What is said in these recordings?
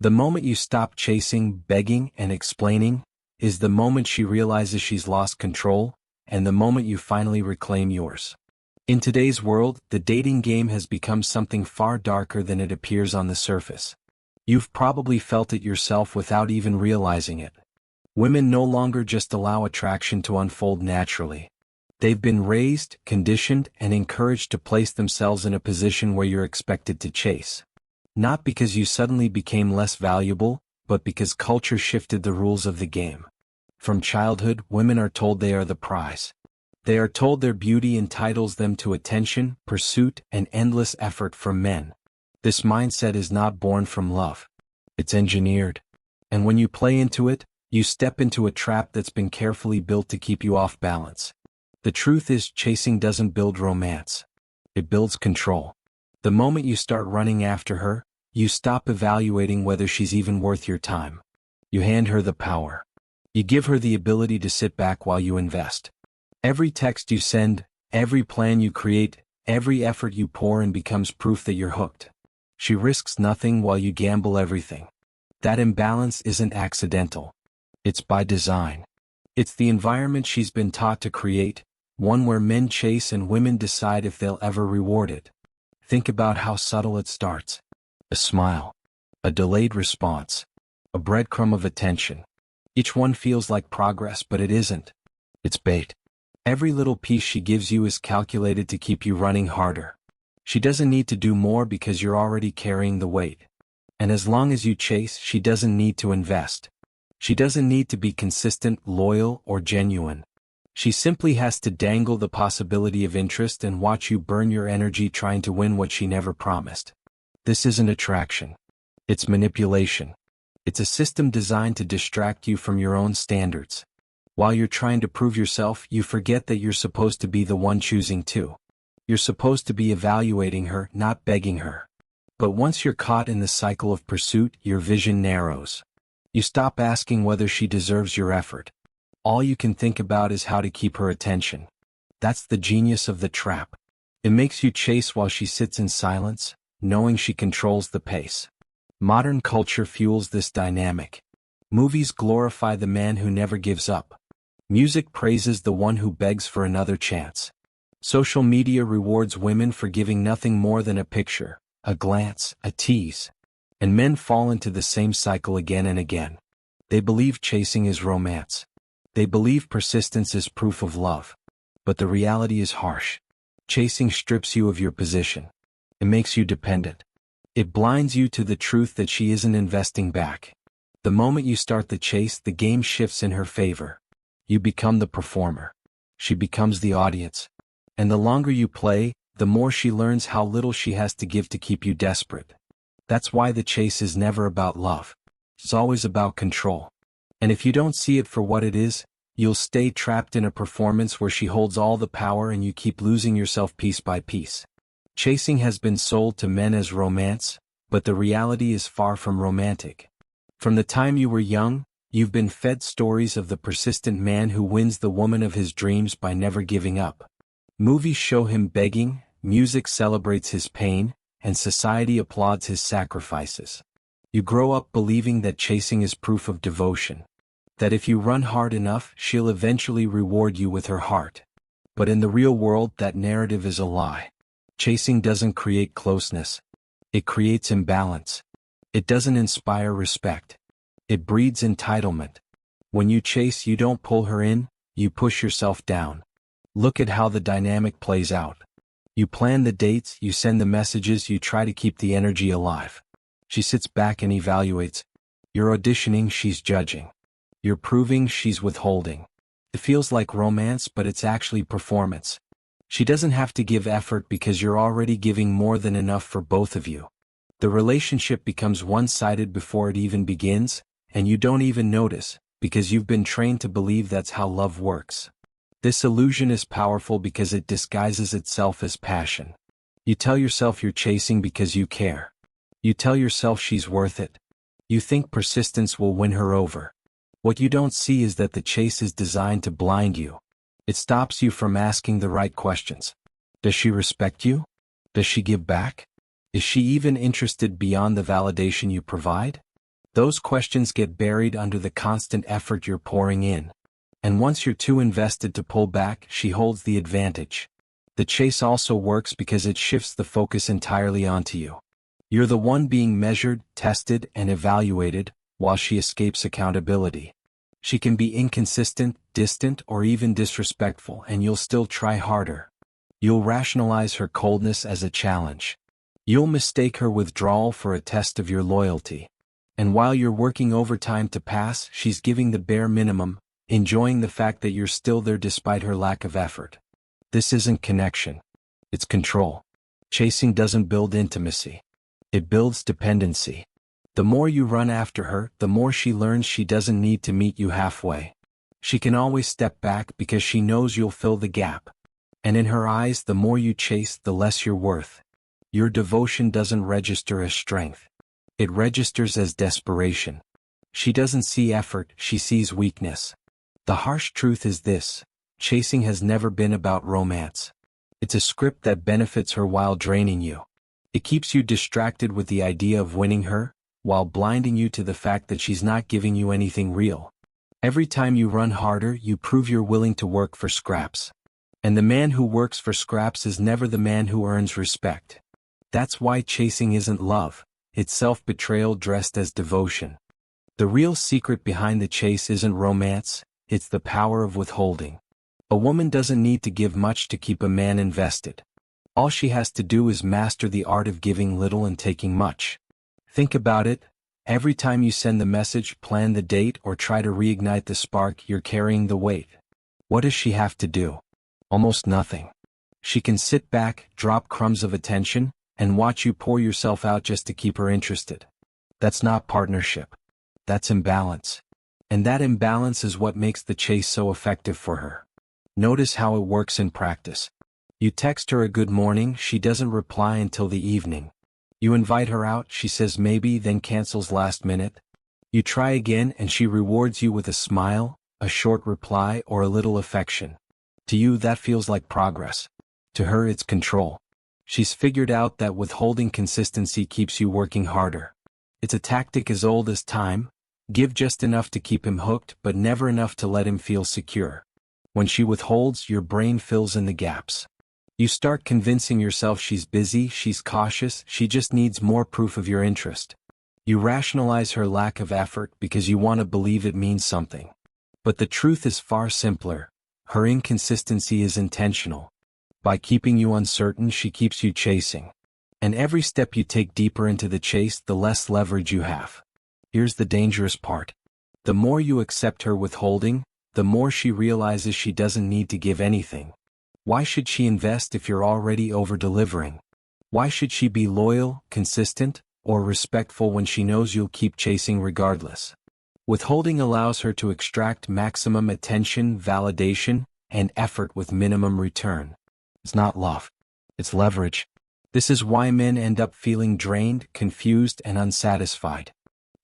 The moment you stop chasing, begging, and explaining is the moment she realizes she's lost control, and the moment you finally reclaim yours. In today's world, the dating game has become something far darker than it appears on the surface. You've probably felt it yourself without even realizing it. Women no longer just allow attraction to unfold naturally. They've been raised, conditioned, and encouraged to place themselves in a position where you're expected to chase. Not because you suddenly became less valuable, but because culture shifted the rules of the game. From childhood, women are told they are the prize. They are told their beauty entitles them to attention, pursuit, and endless effort from men. This mindset is not born from love. It's engineered. And when you play into it, you step into a trap that's been carefully built to keep you off balance. The truth is, chasing doesn't build romance. It builds control. The moment you start running after her, you stop evaluating whether she's even worth your time. You hand her the power. You give her the ability to sit back while you invest. Every text you send, every plan you create, every effort you pour in becomes proof that you're hooked. She risks nothing while you gamble everything. That imbalance isn't accidental. It's by design. It's the environment she's been taught to create, one where men chase and women decide if they'll ever reward it. Think about how subtle it starts. A smile. A delayed response. A breadcrumb of attention. Each one feels like progress, but it isn't. It's bait. Every little piece she gives you is calculated to keep you running harder. She doesn't need to do more because you're already carrying the weight. And as long as you chase, she doesn't need to invest. She doesn't need to be consistent, loyal, or genuine. She simply has to dangle the possibility of interest and watch you burn your energy trying to win what she never promised. This isn't attraction. It's manipulation. It's a system designed to distract you from your own standards. While you're trying to prove yourself, you forget that you're supposed to be the one choosing too. You're supposed to be evaluating her, not begging her. But once you're caught in the cycle of pursuit, your vision narrows. You stop asking whether she deserves your effort. All you can think about is how to keep her attention. That's the genius of the trap. It makes you chase while she sits in silence, knowing she controls the pace. Modern culture fuels this dynamic. Movies glorify the man who never gives up. Music praises the one who begs for another chance. Social media rewards women for giving nothing more than a picture, a glance, a tease. And men fall into the same cycle again and again. They believe chasing is romance. They believe persistence is proof of love. But the reality is harsh. Chasing strips you of your position. It makes you dependent. It blinds you to the truth that she isn't investing back. The moment you start the chase, the game shifts in her favor. You become the performer. She becomes the audience. And the longer you play, the more she learns how little she has to give to keep you desperate. That's why the chase is never about love. It's always about control. And if you don't see it for what it is, you'll stay trapped in a performance where she holds all the power and you keep losing yourself piece by piece. Chasing has been sold to men as romance, but the reality is far from romantic. From the time you were young, you've been fed stories of the persistent man who wins the woman of his dreams by never giving up. Movies show him begging, music celebrates his pain, and society applauds his sacrifices. You grow up believing that chasing is proof of devotion. That if you run hard enough, she'll eventually reward you with her heart. But in the real world, that narrative is a lie. Chasing doesn't create closeness. It creates imbalance. It doesn't inspire respect. It breeds entitlement. When you chase, you don't pull her in, you push yourself down. Look at how the dynamic plays out. You plan the dates, you send the messages, you try to keep the energy alive. She sits back and evaluates. You're auditioning, she's judging. You're proving, she's withholding. It feels like romance, but it's actually performance. She doesn't have to give effort because you're already giving more than enough for both of you. The relationship becomes one-sided before it even begins, and you don't even notice, because you've been trained to believe that's how love works. This illusion is powerful because it disguises itself as passion. You tell yourself you're chasing because you care. You tell yourself she's worth it. You think persistence will win her over. What you don't see is that the chase is designed to blind you. It stops you from asking the right questions. Does she respect you? Does she give back? Is she even interested beyond the validation you provide? Those questions get buried under the constant effort you're pouring in. And once you're too invested to pull back, she holds the advantage. The chase also works because it shifts the focus entirely onto you. You're the one being measured, tested, and evaluated, while she escapes accountability. She can be inconsistent, distant, or even disrespectful, and you'll still try harder. You'll rationalize her coldness as a challenge. You'll mistake her withdrawal for a test of your loyalty. And while you're working overtime to pass, she's giving the bare minimum, enjoying the fact that you're still there despite her lack of effort. This isn't connection. It's control. Chasing doesn't build intimacy. It builds dependency. The more you run after her, the more she learns she doesn't need to meet you halfway. She can always step back because she knows you'll fill the gap. And in her eyes, the more you chase, the less you're worth. Your devotion doesn't register as strength. It registers as desperation. She doesn't see effort, she sees weakness. The harsh truth is this: chasing has never been about romance. It's a script that benefits her while draining you. It keeps you distracted with the idea of winning her, while blinding you to the fact that she's not giving you anything real. Every time you run harder, you prove you're willing to work for scraps. And the man who works for scraps is never the man who earns respect. That's why chasing isn't love, it's self-betrayal dressed as devotion. The real secret behind the chase isn't romance, it's the power of withholding. A woman doesn't need to give much to keep a man invested. All she has to do is master the art of giving little and taking much. Think about it. Every time you send the message, plan the date, or try to reignite the spark, you're carrying the weight. What does she have to do? Almost nothing. She can sit back, drop crumbs of attention, and watch you pour yourself out just to keep her interested. That's not partnership. That's imbalance. And that imbalance is what makes the chase so effective for her. Notice how it works in practice. You text her a good morning, she doesn't reply until the evening. You invite her out, she says maybe, then cancels last minute. You try again and she rewards you with a smile, a short reply, or a little affection. To you that feels like progress. To her it's control. She's figured out that withholding consistency keeps you working harder. It's a tactic as old as time. Give just enough to keep him hooked, but never enough to let him feel secure. When she withholds, your brain fills in the gaps. You start convincing yourself she's busy, she's cautious, she just needs more proof of your interest. You rationalize her lack of effort because you want to believe it means something. But the truth is far simpler. Her inconsistency is intentional. By keeping you uncertain, she keeps you chasing. And every step you take deeper into the chase, the less leverage you have. Here's the dangerous part. The more you accept her withholding, the more she realizes she doesn't need to give anything. Why should she invest if you're already over-delivering? Why should she be loyal, consistent, or respectful when she knows you'll keep chasing regardless? Withholding allows her to extract maximum attention, validation, and effort with minimum return. It's not love. It's leverage. This is why men end up feeling drained, confused, and unsatisfied.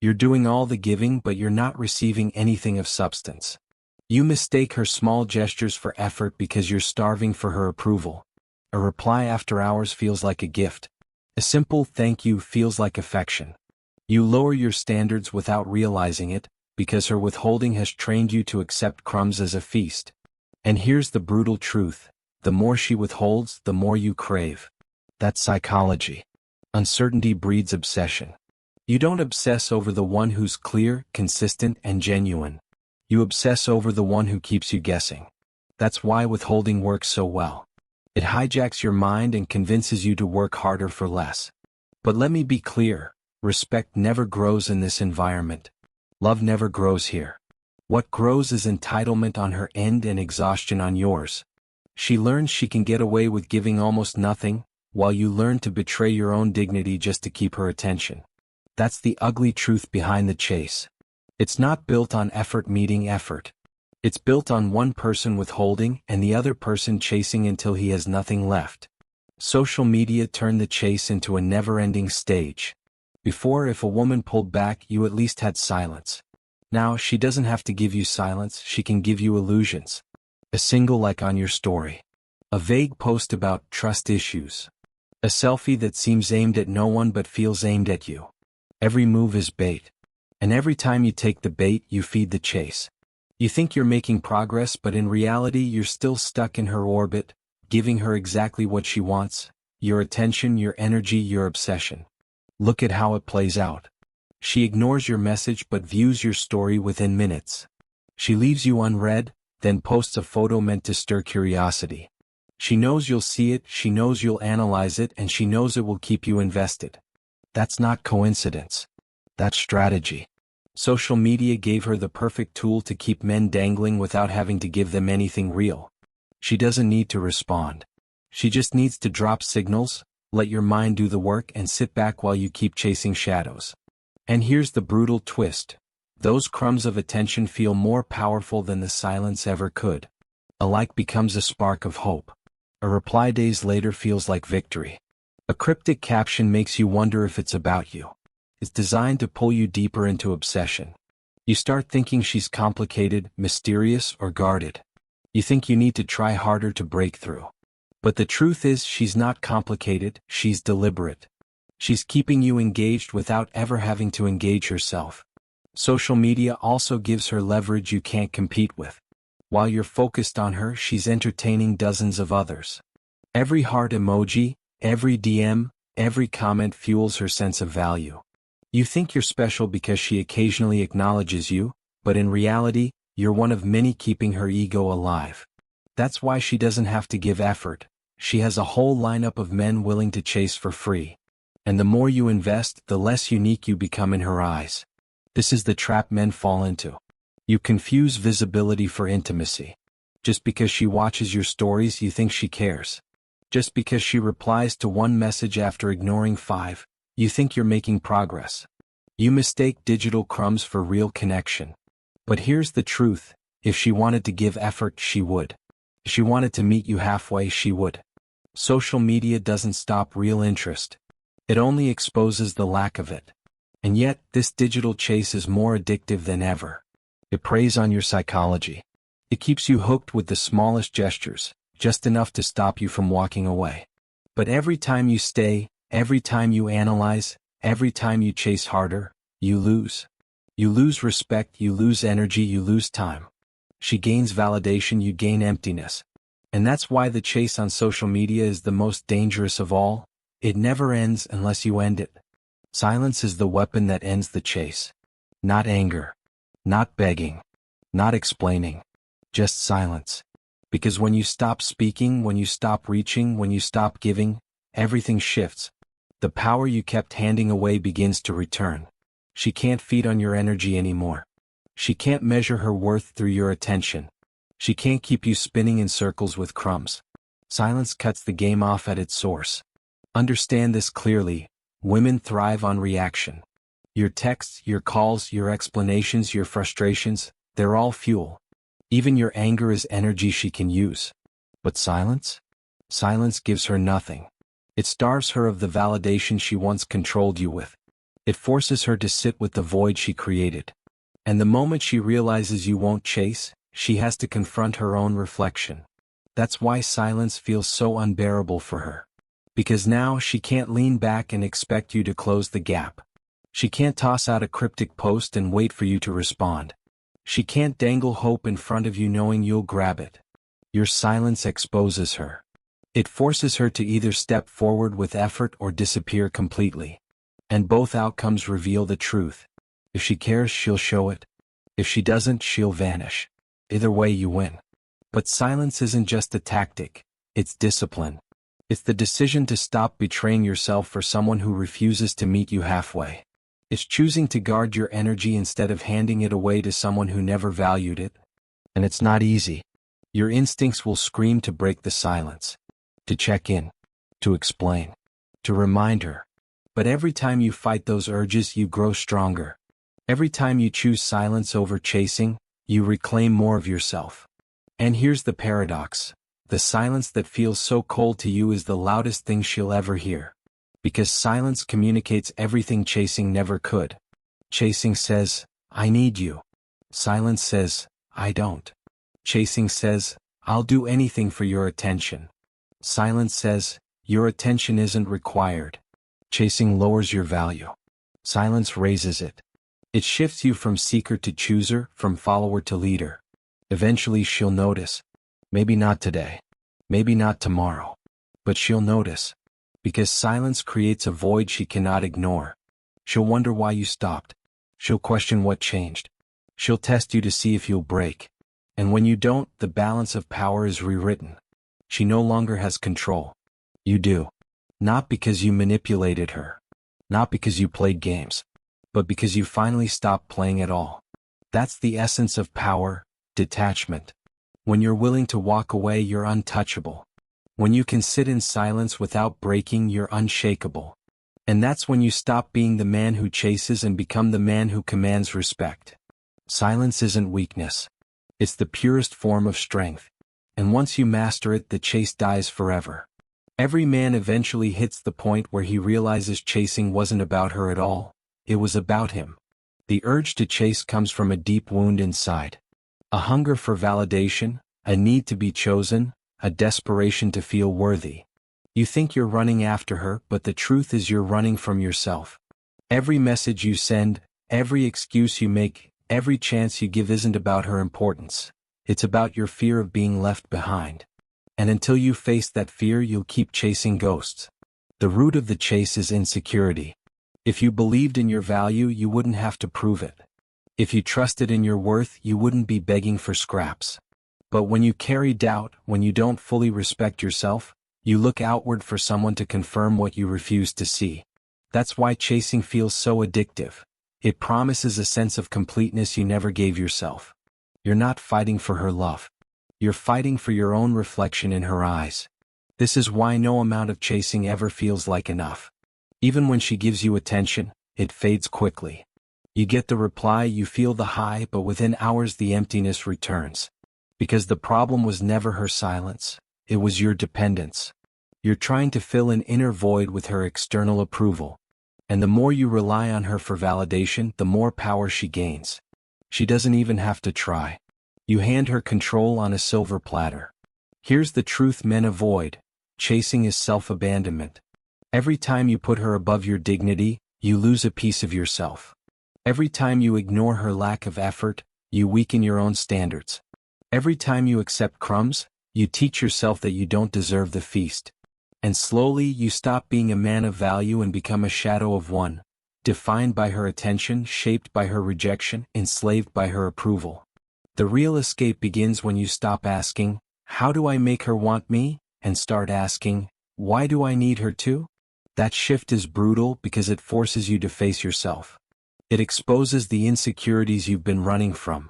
You're doing all the giving, but you're not receiving anything of substance. You mistake her small gestures for effort because you're starving for her approval. A reply after hours feels like a gift. A simple thank you feels like affection. You lower your standards without realizing it, because her withholding has trained you to accept crumbs as a feast. And here's the brutal truth. The more she withholds, the more you crave. That's psychology. Uncertainty breeds obsession. You don't obsess over the one who's clear, consistent, and genuine. You obsess over the one who keeps you guessing. That's why withholding works so well. It hijacks your mind and convinces you to work harder for less. But let me be clear, respect never grows in this environment. Love never grows here. What grows is entitlement on her end and exhaustion on yours. She learns she can get away with giving almost nothing, while you learn to betray your own dignity just to keep her attention. That's the ugly truth behind the chase. It's not built on effort meeting effort. It's built on one person withholding and the other person chasing until he has nothing left. Social media turned the chase into a never-ending stage. Before, if a woman pulled back, you at least had silence. Now, she doesn't have to give you silence, she can give you illusions. A single like on your story. A vague post about trust issues. A selfie that seems aimed at no one but feels aimed at you. Every move is bait. And every time you take the bait, you feed the chase. You think you're making progress, but in reality you're still stuck in her orbit, giving her exactly what she wants: your attention, your energy, your obsession. Look at how it plays out. She ignores your message but views your story within minutes. She leaves you unread, then posts a photo meant to stir curiosity. She knows you'll see it, she knows you'll analyze it, and she knows it will keep you invested. That's not coincidence. That's strategy. Social media gave her the perfect tool to keep men dangling without having to give them anything real. She doesn't need to respond. She just needs to drop signals, let your mind do the work, and sit back while you keep chasing shadows. And here's the brutal twist. Those crumbs of attention feel more powerful than the silence ever could. A like becomes a spark of hope. A reply days later feels like victory. A cryptic caption makes you wonder if it's about you. It's designed to pull you deeper into obsession. You start thinking she's complicated, mysterious, or guarded. You think you need to try harder to break through. But the truth is, she's not complicated, she's deliberate. She's keeping you engaged without ever having to engage herself. Social media also gives her leverage you can't compete with. While you're focused on her, she's entertaining dozens of others. Every heart emoji, every DM, every comment fuels her sense of value. You think you're special because she occasionally acknowledges you, but in reality, you're one of many keeping her ego alive. That's why she doesn't have to give effort. She has a whole lineup of men willing to chase for free. And the more you invest, the less unique you become in her eyes. This is the trap men fall into. You confuse visibility for intimacy. Just because she watches your stories, you think she cares. Just because she replies to one message after ignoring 5, you think you're making progress. You mistake digital crumbs for real connection. But here's the truth: if she wanted to give effort, she would. If she wanted to meet you halfway, she would. Social media doesn't stop real interest. It only exposes the lack of it. And yet, this digital chase is more addictive than ever. It preys on your psychology. It keeps you hooked with the smallest gestures, just enough to stop you from walking away. But every time you stay, every time you analyze, every time you chase harder, you lose. You lose respect, you lose energy, you lose time. She gains validation, you gain emptiness. And that's why the chase on social media is the most dangerous of all. It never ends unless you end it. Silence is the weapon that ends the chase. Not anger. Not begging. Not explaining. Just silence. Because when you stop speaking, when you stop reaching, when you stop giving, everything shifts. The power you kept handing away begins to return. She can't feed on your energy anymore. She can't measure her worth through your attention. She can't keep you spinning in circles with crumbs. Silence cuts the game off at its source. Understand this clearly: women thrive on reaction. Your texts, your calls, your explanations, your frustrations, they're all fuel. Even your anger is energy she can use. But silence? Silence gives her nothing. It starves her of the validation she once controlled you with. It forces her to sit with the void she created. And the moment she realizes you won't chase, she has to confront her own reflection. That's why silence feels so unbearable for her. Because now she can't lean back and expect you to close the gap. She can't toss out a cryptic post and wait for you to respond. She can't dangle hope in front of you knowing you'll grab it. Your silence exposes her. It forces her to either step forward with effort or disappear completely. And both outcomes reveal the truth. If she cares, she'll show it. If she doesn't, she'll vanish. Either way, you win. But silence isn't just a tactic, it's discipline. It's the decision to stop betraying yourself for someone who refuses to meet you halfway. It's choosing to guard your energy instead of handing it away to someone who never valued it. And it's not easy. Your instincts will scream to break the silence. To check in. To explain. To remind her. But every time you fight those urges, you grow stronger. Every time you choose silence over chasing, you reclaim more of yourself. And here's the paradox. The silence that feels so cold to you is the loudest thing she'll ever hear. Because silence communicates everything chasing never could. Chasing says, I need you. Silence says, I don't. Chasing says, I'll do anything for your attention. Silence says, your attention isn't required. Chasing lowers your value. Silence raises it. It shifts you from seeker to chooser, from follower to leader. Eventually she'll notice. Maybe not today. Maybe not tomorrow. But she'll notice. Because silence creates a void she cannot ignore. She'll wonder why you stopped. She'll question what changed. She'll test you to see if you'll break. And when you don't, the balance of power is rewritten. She no longer has control. You do. Not because you manipulated her. Not because you played games. But because you finally stopped playing at all. That's the essence of power, detachment. When you're willing to walk away, you're untouchable. When you can sit in silence without breaking, you're unshakable. And that's when you stop being the man who chases and become the man who commands respect. Silence isn't weakness. It's the purest form of strength. And once you master it, the chase dies forever. Every man eventually hits the point where he realizes chasing wasn't about her at all. It was about him. The urge to chase comes from a deep wound inside. A hunger for validation, a need to be chosen, a desperation to feel worthy. You think you're running after her, but the truth is you're running from yourself. Every message you send, every excuse you make, every chance you give isn't about her importance. It's about your fear of being left behind. And until you face that fear, you'll keep chasing ghosts. The root of the chase is insecurity. If you believed in your value, you wouldn't have to prove it. If you trusted in your worth, you wouldn't be begging for scraps. But when you carry doubt, when you don't fully respect yourself, you look outward for someone to confirm what you refuse to see. That's why chasing feels so addictive. It promises a sense of completeness you never gave yourself. You're not fighting for her love. You're fighting for your own reflection in her eyes. This is why no amount of chasing ever feels like enough. Even when she gives you attention, it fades quickly. You get the reply, you feel the high, but within hours the emptiness returns. Because the problem was never her silence, it was your dependence. You're trying to fill an inner void with her external approval. And the more you rely on her for validation, the more power she gains. She doesn't even have to try. You hand her control on a silver platter. Here's the truth men avoid. Chasing is self-abandonment. Every time you put her above your dignity, you lose a piece of yourself. Every time you ignore her lack of effort, you weaken your own standards. Every time you accept crumbs, you teach yourself that you don't deserve the feast. And slowly you stop being a man of value and become a shadow of one, defined by her attention, shaped by her rejection, enslaved by her approval. The real escape begins when you stop asking, "How do I make her want me?" and start asking, "Why do I need her to?" That shift is brutal because it forces you to face yourself. It exposes the insecurities you've been running from.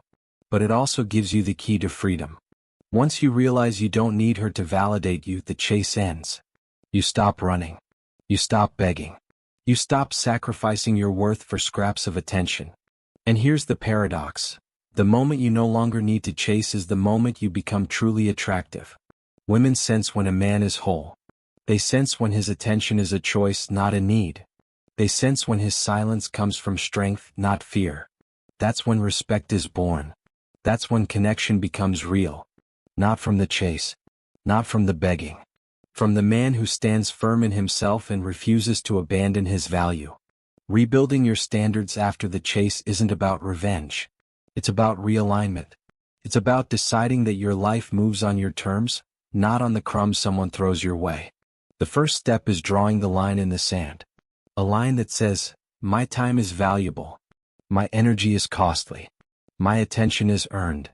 But it also gives you the key to freedom. Once you realize you don't need her to validate you, the chase ends. You stop running. You stop begging. You stop sacrificing your worth for scraps of attention. And here's the paradox. The moment you no longer need to chase is the moment you become truly attractive. Women sense when a man is whole. They sense when his attention is a choice, not a need. They sense when his silence comes from strength, not fear. That's when respect is born. That's when connection becomes real. Not from the chase. Not from the begging. From the man who stands firm in himself and refuses to abandon his value. Rebuilding your standards after the chase isn't about revenge. It's about realignment. It's about deciding that your life moves on your terms, not on the crumbs someone throws your way. The first step is drawing the line in the sand. A line that says, "My time is valuable. My energy is costly. My attention is earned."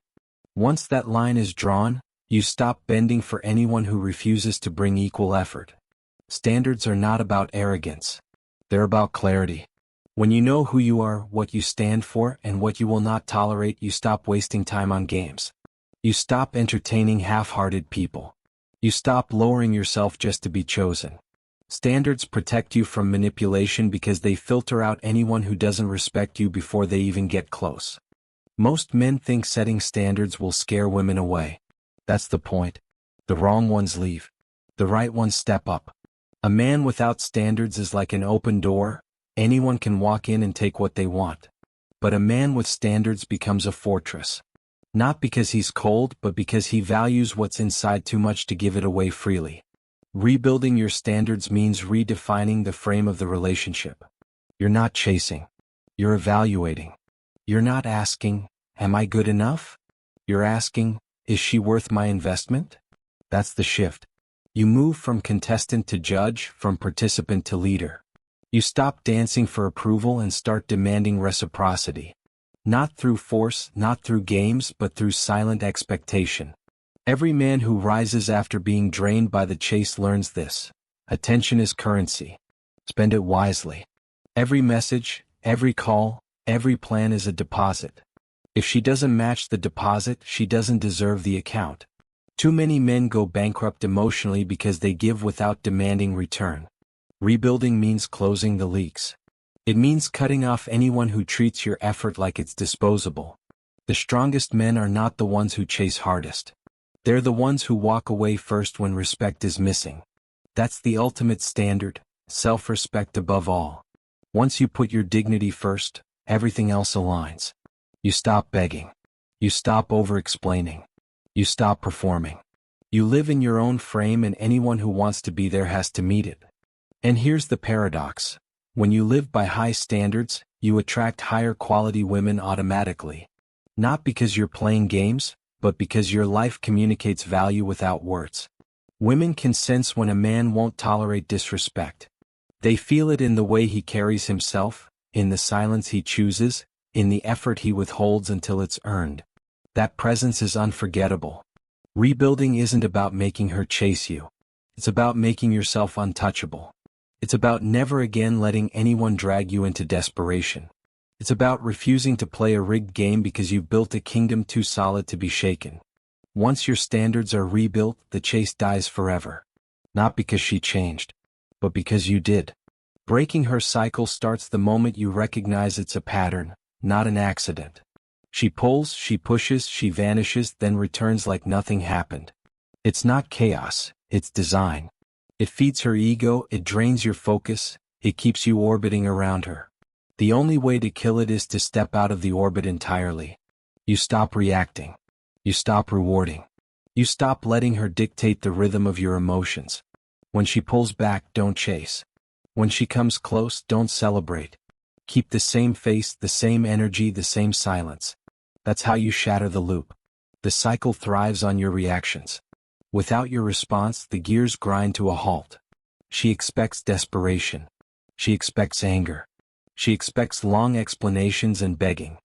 Once that line is drawn, you stop bending for anyone who refuses to bring equal effort. Standards are not about arrogance. They're about clarity. When you know who you are, what you stand for, and what you will not tolerate, you stop wasting time on games. You stop entertaining half-hearted people. You stop lowering yourself just to be chosen. Standards protect you from manipulation because they filter out anyone who doesn't respect you before they even get close. Most men think setting standards will scare women away. That's the point. The wrong ones leave. The right ones step up. A man without standards is like an open door. Anyone can walk in and take what they want. But a man with standards becomes a fortress. Not because he's cold, but because he values what's inside too much to give it away freely. Rebuilding your standards means redefining the frame of the relationship. You're not chasing. You're evaluating. You're not asking, am I good enough? You're asking, is she worth my investment? That's the shift. You move from contestant to judge, from participant to leader. You stop dancing for approval and start demanding reciprocity. Not through force, not through games, but through silent expectation. Every man who rises after being drained by the chase learns this. Attention is currency. Spend it wisely. Every message, every call, every plan is a deposit. If she doesn't match the deposit, she doesn't deserve the account. Too many men go bankrupt emotionally because they give without demanding return. Rebuilding means closing the leaks. It means cutting off anyone who treats your effort like it's disposable. The strongest men are not the ones who chase hardest. They're the ones who walk away first when respect is missing. That's the ultimate standard, self-respect above all. Once you put your dignity first, everything else aligns. You stop begging. You stop over-explaining. You stop performing. You live in your own frame, and anyone who wants to be there has to meet it. And here's the paradox. When you live by high standards, you attract higher quality women automatically. Not because you're playing games, but because your life communicates value without words. Women can sense when a man won't tolerate disrespect. They feel it in the way he carries himself, in the silence he chooses, in the effort he withholds until it's earned. That presence is unforgettable. Rebuilding isn't about making her chase you. It's about making yourself untouchable. It's about never again letting anyone drag you into desperation. It's about refusing to play a rigged game because you've built a kingdom too solid to be shaken. Once your standards are rebuilt, the chase dies forever. Not because she changed, but because you did. Breaking her cycle starts the moment you recognize it's a pattern, not an accident. She pulls, she pushes, she vanishes, then returns like nothing happened. It's not chaos, it's design. It feeds her ego, it drains your focus, it keeps you orbiting around her. The only way to kill it is to step out of the orbit entirely. You stop reacting. You stop rewarding. You stop letting her dictate the rhythm of your emotions. When she pulls back, don't chase. When she comes close, don't celebrate. Keep the same face, the same energy, the same silence. That's how you shatter the loop. The cycle thrives on your reactions. Without your response, the gears grind to a halt. She expects desperation. She expects anger. She expects long explanations and begging.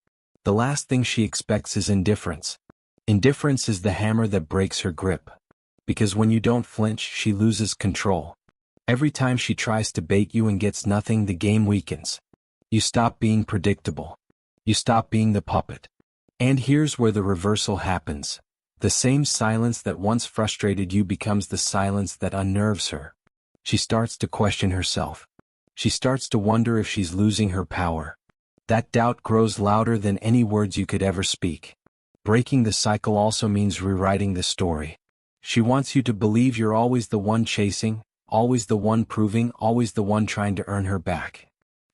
The last thing she expects is indifference. Indifference is the hammer that breaks her grip. Because when you don't flinch, she loses control. Every time she tries to bait you and gets nothing, the game weakens. You stop being predictable. You stop being the puppet. And here's where the reversal happens. The same silence that once frustrated you becomes the silence that unnerves her. She starts to question herself. She starts to wonder if she's losing her power. That doubt grows louder than any words you could ever speak. Breaking the cycle also means rewriting the story. She wants you to believe you're always the one chasing, always the one proving, always the one trying to earn her back.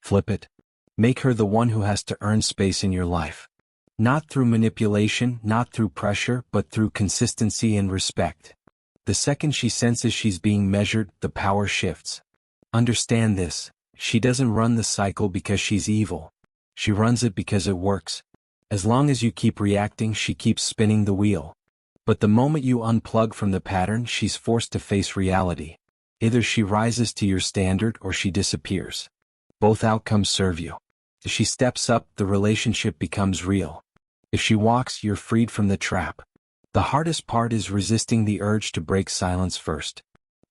Flip it. Make her the one who has to earn space in your life. Not through manipulation, not through pressure, but through consistency and respect. The second she senses she's being measured, the power shifts. Understand this. She doesn't run the cycle because she's evil. She runs it because it works. As long as you keep reacting, she keeps spinning the wheel. But the moment you unplug from the pattern, she's forced to face reality. Either she rises to your standard or she disappears. Both outcomes serve you. If she steps up, the relationship becomes real. If she walks, you're freed from the trap. The hardest part is resisting the urge to break silence first.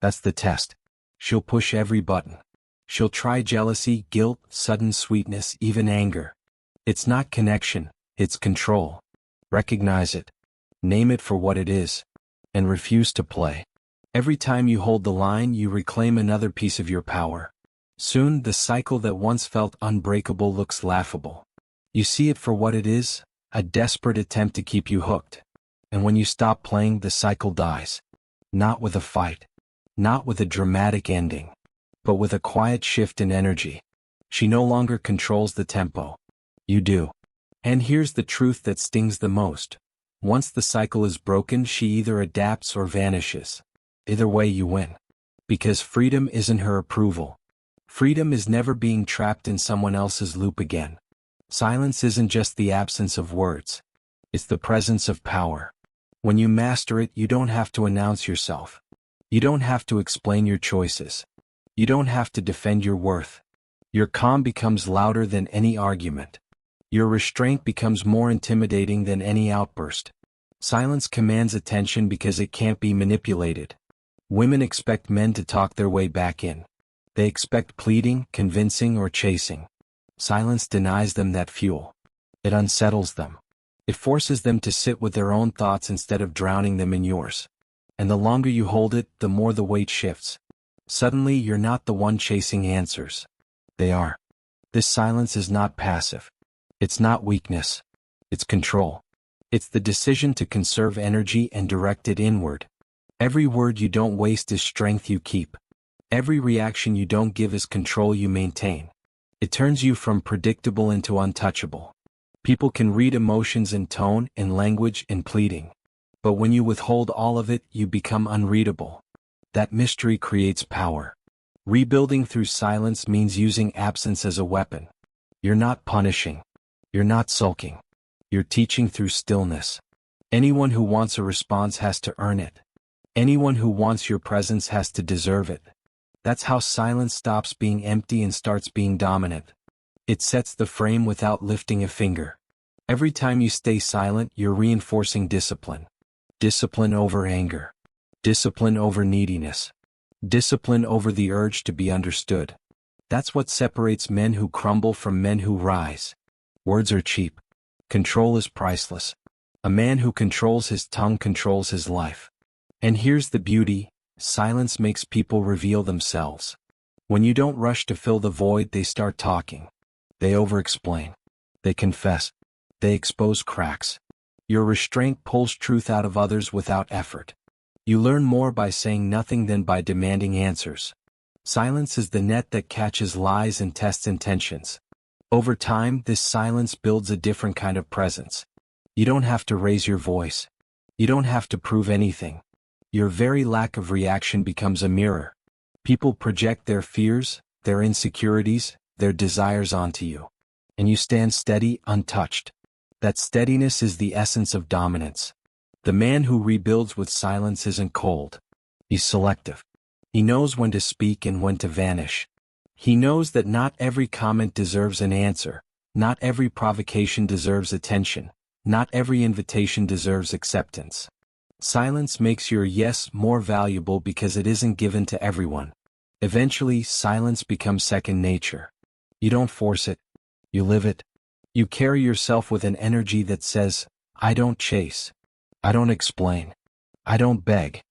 That's the test. She'll push every button. She'll try jealousy, guilt, sudden sweetness, even anger. It's not connection, it's control. Recognize it. Name it for what it is. And refuse to play. Every time you hold the line, you reclaim another piece of your power. Soon, the cycle that once felt unbreakable looks laughable. You see it for what it is, a desperate attempt to keep you hooked. And when you stop playing, the cycle dies. Not with a fight. Not with a dramatic ending. But with a quiet shift in energy. She no longer controls the tempo. You do. And here's the truth that stings the most. Once the cycle is broken, she either adapts or vanishes. Either way, you win. Because freedom isn't her approval. Freedom is never being trapped in someone else's loop again. Silence isn't just the absence of words. It's the presence of power. When you master it, you don't have to announce yourself. You don't have to explain your choices. You don't have to defend your worth. Your calm becomes louder than any argument. Your restraint becomes more intimidating than any outburst. Silence commands attention because it can't be manipulated. Women expect men to talk their way back in. They expect pleading, convincing, or chasing. Silence denies them that fuel. It unsettles them. It forces them to sit with their own thoughts instead of drowning them in yours. And the longer you hold it, the more the weight shifts. Suddenly, you're not the one chasing answers. They are. This silence is not passive. It's not weakness. It's control. It's the decision to conserve energy and direct it inward. Every word you don't waste is strength you keep. Every reaction you don't give is control you maintain. It turns you from predictable into untouchable. People can read emotions in tone, in language, in pleading. But when you withhold all of it, you become unreadable. That mystery creates power. Rebuilding through silence means using absence as a weapon. You're not punishing. You're not sulking. You're teaching through stillness. Anyone who wants a response has to earn it. Anyone who wants your presence has to deserve it. That's how silence stops being empty and starts being dominant. It sets the frame without lifting a finger. Every time you stay silent, you're reinforcing discipline. Discipline over anger. Discipline over neediness. Discipline over the urge to be understood. That's what separates men who crumble from men who rise. Words are cheap. Control is priceless. A man who controls his tongue controls his life. And here's the beauty: silence makes people reveal themselves. When you don't rush to fill the void, they start talking. They over-explain. They confess. They expose cracks. Your restraint pulls truth out of others without effort. You learn more by saying nothing than by demanding answers. Silence is the net that catches lies and tests intentions. Over time, this silence builds a different kind of presence. You don't have to raise your voice. You don't have to prove anything. Your very lack of reaction becomes a mirror. People project their fears, their insecurities, their desires onto you. And you stand steady, untouched. That steadiness is the essence of dominance. The man who rebuilds with silence isn't cold. He's selective. He knows when to speak and when to vanish. He knows that not every comment deserves an answer. Not every provocation deserves attention. Not every invitation deserves acceptance. Silence makes your yes more valuable because it isn't given to everyone. Eventually, silence becomes second nature. You don't force it. You live it. You carry yourself with an energy that says, I don't chase. I don't explain. I don't beg.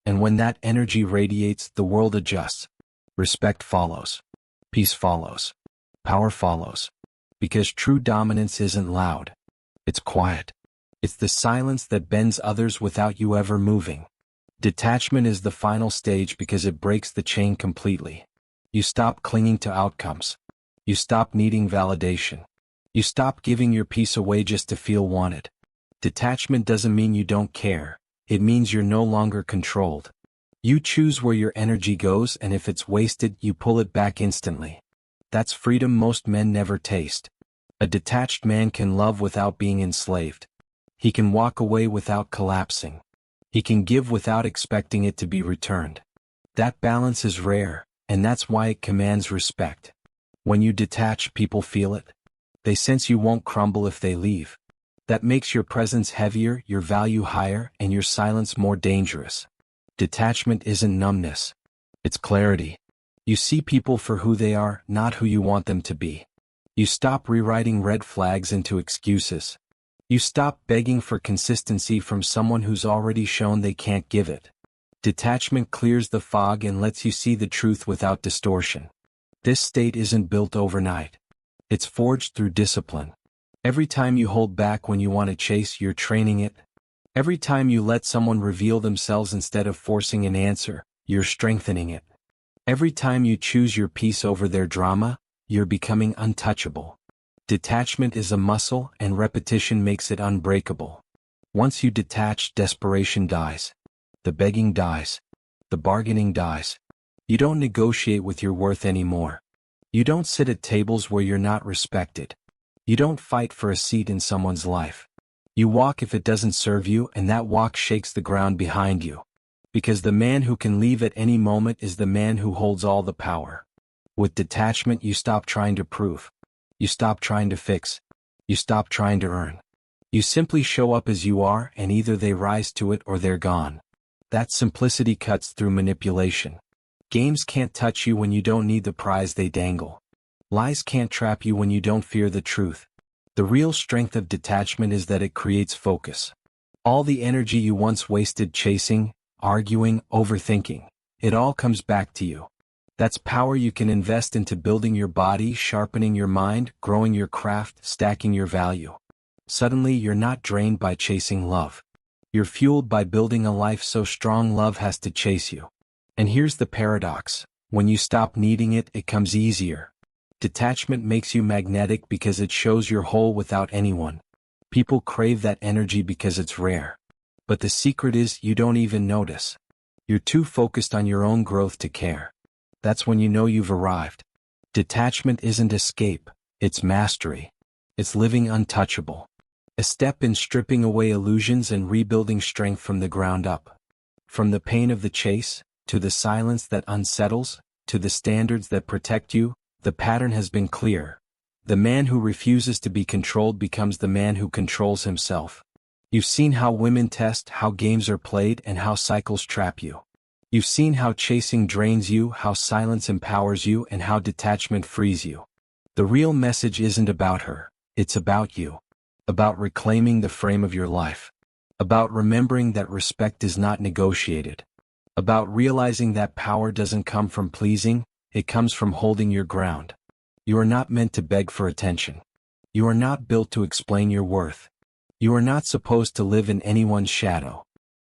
And when that energy radiates, the world adjusts. Respect follows. Peace follows. Power follows. Because true dominance isn't loud. It's quiet. It's the silence that bends others without you ever moving. Detachment is the final stage because it breaks the chain completely. You stop clinging to outcomes. You stop needing validation. You stop giving your peace away just to feel wanted. Detachment doesn't mean you don't care. It means you're no longer controlled. You choose where your energy goes, and if it's wasted, you pull it back instantly. That's freedom most men never taste. A detached man can love without being enslaved. He can walk away without collapsing. He can give without expecting it to be returned. That balance is rare, and that's why it commands respect. When you detach, people feel it. They sense you won't crumble if they leave. That makes your presence heavier, your value higher, and your silence more dangerous. Detachment isn't numbness. It's clarity. You see people for who they are, not who you want them to be. You stop rewriting red flags into excuses. You stop begging for consistency from someone who's already shown they can't give it. Detachment clears the fog and lets you see the truth without distortion. This state isn't built overnight. It's forged through discipline. Every time you hold back when you want to chase, you're training it. Every time you let someone reveal themselves instead of forcing an answer, you're strengthening it. Every time you choose your peace over their drama, you're becoming untouchable. Detachment is a muscle, and repetition makes it unbreakable. Once you detach, desperation dies. The begging dies. The bargaining dies. You don't negotiate with your worth anymore. You don't sit at tables where you're not respected. You don't fight for a seat in someone's life. You walk if it doesn't serve you, and that walk shakes the ground behind you. Because the man who can leave at any moment is the man who holds all the power. With detachment, you stop trying to prove. You stop trying to fix. You stop trying to earn. You simply show up as you are, and either they rise to it or they're gone. That simplicity cuts through manipulation. Games can't touch you when you don't need the prize they dangle. Lies can't trap you when you don't fear the truth. The real strength of detachment is that it creates focus. All the energy you once wasted chasing, arguing, overthinking, it all comes back to you. That's power you can invest into building your body, sharpening your mind, growing your craft, stacking your value. Suddenly you're not drained by chasing love. You're fueled by building a life so strong love has to chase you. And here's the paradox. When you stop needing it, it comes easier. Detachment makes you magnetic because it shows you're whole without anyone. People crave that energy because it's rare. But the secret is you don't even notice. You're too focused on your own growth to care. That's when you know you've arrived. Detachment isn't escape, it's mastery. It's living untouchable. A step in stripping away illusions and rebuilding strength from the ground up. From the pain of the chase, to the silence that unsettles, to the standards that protect you, the pattern has been clear. The man who refuses to be controlled becomes the man who controls himself. You've seen how women test, how games are played, and how cycles trap you. You've seen how chasing drains you, how silence empowers you, and how detachment frees you. The real message isn't about her, it's about you. About reclaiming the frame of your life. About remembering that respect is not negotiated. About realizing that power doesn't come from pleasing, it comes from holding your ground. You are not meant to beg for attention. You are not built to explain your worth. You are not supposed to live in anyone's shadow.